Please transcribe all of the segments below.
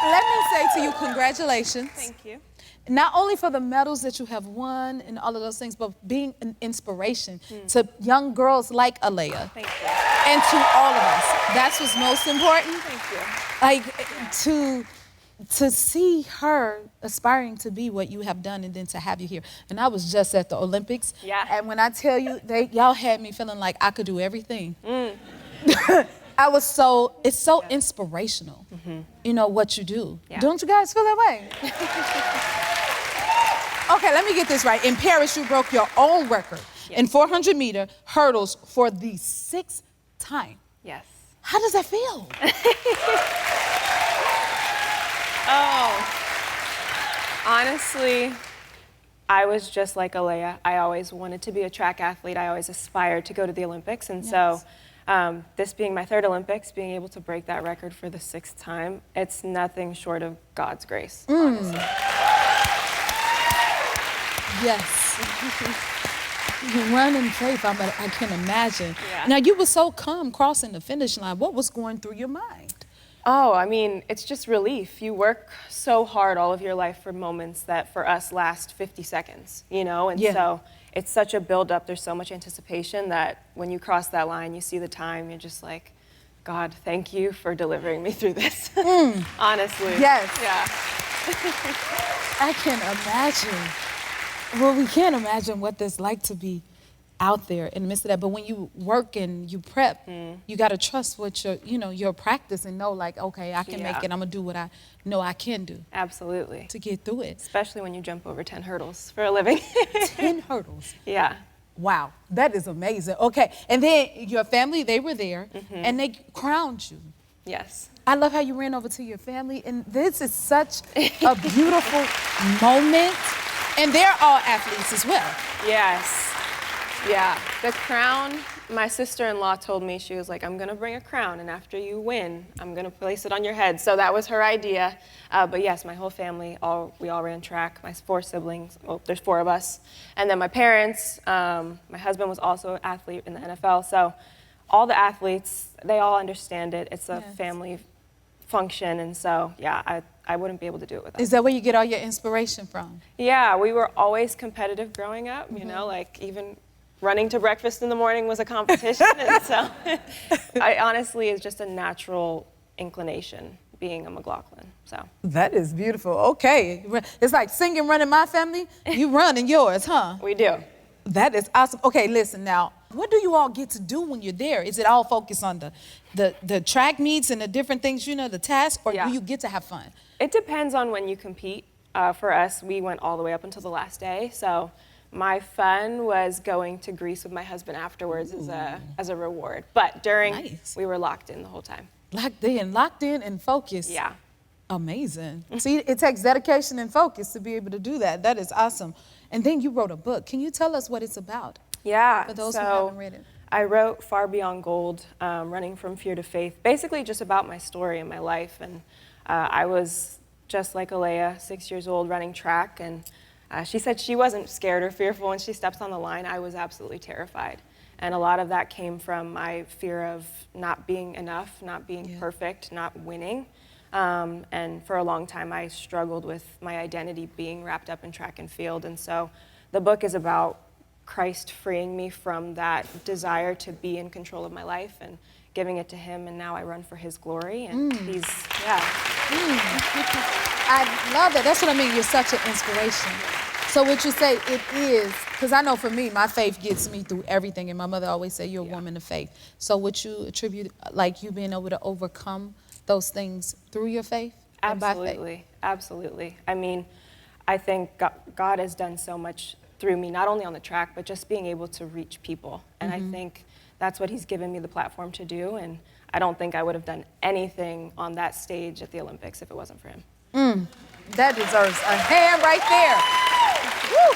let me say to you, congratulations. Thank you. Not only for the medals that you have won and all of those things, but being an inspiration to young girls like Alea. Thank you. And to all of us. That's what's most important. Thank you. Like, to see her aspiring to be what you have done and then to have you here. And I was just at the Olympics. Yeah. And when I tell you, y'all had me feeling like I could do everything. It's so inspirational, you know, what you do. Yeah. Don't you guys feel that way? Okay, let me get this right. In Paris, you broke your own record in 400-meter hurdles for the 6th time. Yes. How does that feel? Honestly, I was just like Alea. I always wanted to be a track athlete. I always aspired to go to the Olympics. And so this being my 3rd Olympics, being able to break that record for the 6th time, it's nothing short of God's grace, honestly. Yes. You run in faith, I can imagine. Yeah. Now, you were so calm crossing the finish line. What was going through your mind? Oh, I mean, it's just relief. You work so hard all of your life for moments that for us last 50 seconds, you know? And so it's such a buildup. There's so much anticipation that when you cross that line, you see the time, you're just like, God, thank you for delivering me through this. Honestly. Yes. Yeah. I can imagine. Well, we can't imagine what it's like to be out there in the midst of that. But when you work and you prep, you got to trust what your practice and know, like, okay, I can make it. I'm going to do what I know I can do. Absolutely. To get through it. Especially when you jump over 10 hurdles for a living. 10 hurdles? Yeah. Wow, that is amazing. Okay, and then your family, they were there, and they crowned you. Yes. I love how you ran over to your family, and this is such a beautiful moment. And they're all athletes as well. Yes. Yeah. The crown, my sister-in-law told me, she was like, I'm going to bring a crown, and after you win, I'm going to place it on your head. So that was her idea. But yes, my whole family, we all ran track. My 4 siblings, well, there's 4 of us. And then my parents, my husband was also an athlete in the NFL. So all the athletes, they all understand it. It's a family function, and so, yeah, I wouldn't be able to do it without. Is that where you get all your inspiration from? Yeah, we were always competitive growing up, you know, like even running to breakfast in the morning was a competition, and so I honestly, it's just a natural inclination being a McLaughlin, so. That is beautiful, okay. It's like singing, running my family, you run in yours, huh? We do. That is awesome. Okay, listen now. What do you all get to do when you're there? Is it all focused on the track meets and the different things, you know, the tasks, or do you get to have fun? It depends on when you compete. For us, we went all the way up until the last day. So my fun was going to Greece with my husband afterwards as a reward. But during, we were locked in the whole time. Locked in and focused. Yeah. Amazing. See, it takes dedication and focus to be able to do that. That is awesome. And then you wrote a book. Can you tell us what it's about? Yeah. For those who haven't read it. I wrote Far Beyond Gold, Running from Fear to Faith, basically just about my story and my life. And I was just like Alea, 6 years old, running track. And she said she wasn't scared or fearful when she steps on the line. I was absolutely terrified. And a lot of that came from my fear of not being enough, not being perfect, not winning. And for a long time, I struggled with my identity being wrapped up in track and field. And so the book is about Christ freeing me from that desire to be in control of my life and giving it to him. And now I run for his glory. And he's, I love that. That's what I mean. You're such an inspiration. So would you say it is, because I know for me, my faith gets me through everything. And my mother always said, you're a woman of faith. So would you attribute, like, you being able to overcome those things through your faith? Absolutely, absolutely. I mean, I think God has done so much through me, not only on the track, but just being able to reach people. And I think that's what he's given me the platform to do. And I don't think I would have done anything on that stage at the Olympics if it wasn't for him. That deserves a hand right there. Woo.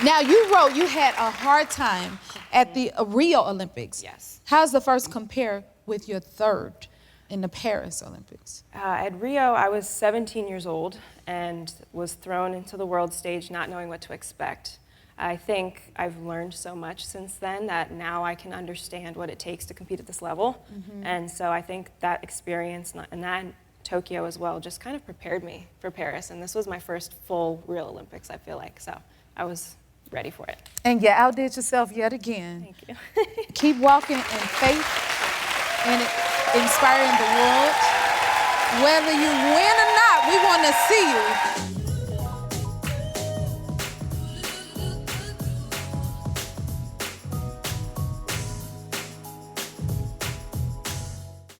Now, you had a hard time at the Rio Olympics. Yes. How's the first compare with your third in the Paris Olympics? At Rio, I was 17 years old and was thrown into the world stage not knowing what to expect. I think I've learned so much since then that now I can understand what it takes to compete at this level. And so I think that experience and that Tokyo as well just kind of prepared me for Paris. And this was my first full real Olympics, I feel like. So I was ready for it. And you outdid yourself yet again. Thank you. Keep walking in faith and inspiring the world. Whether you win or not, we want to see you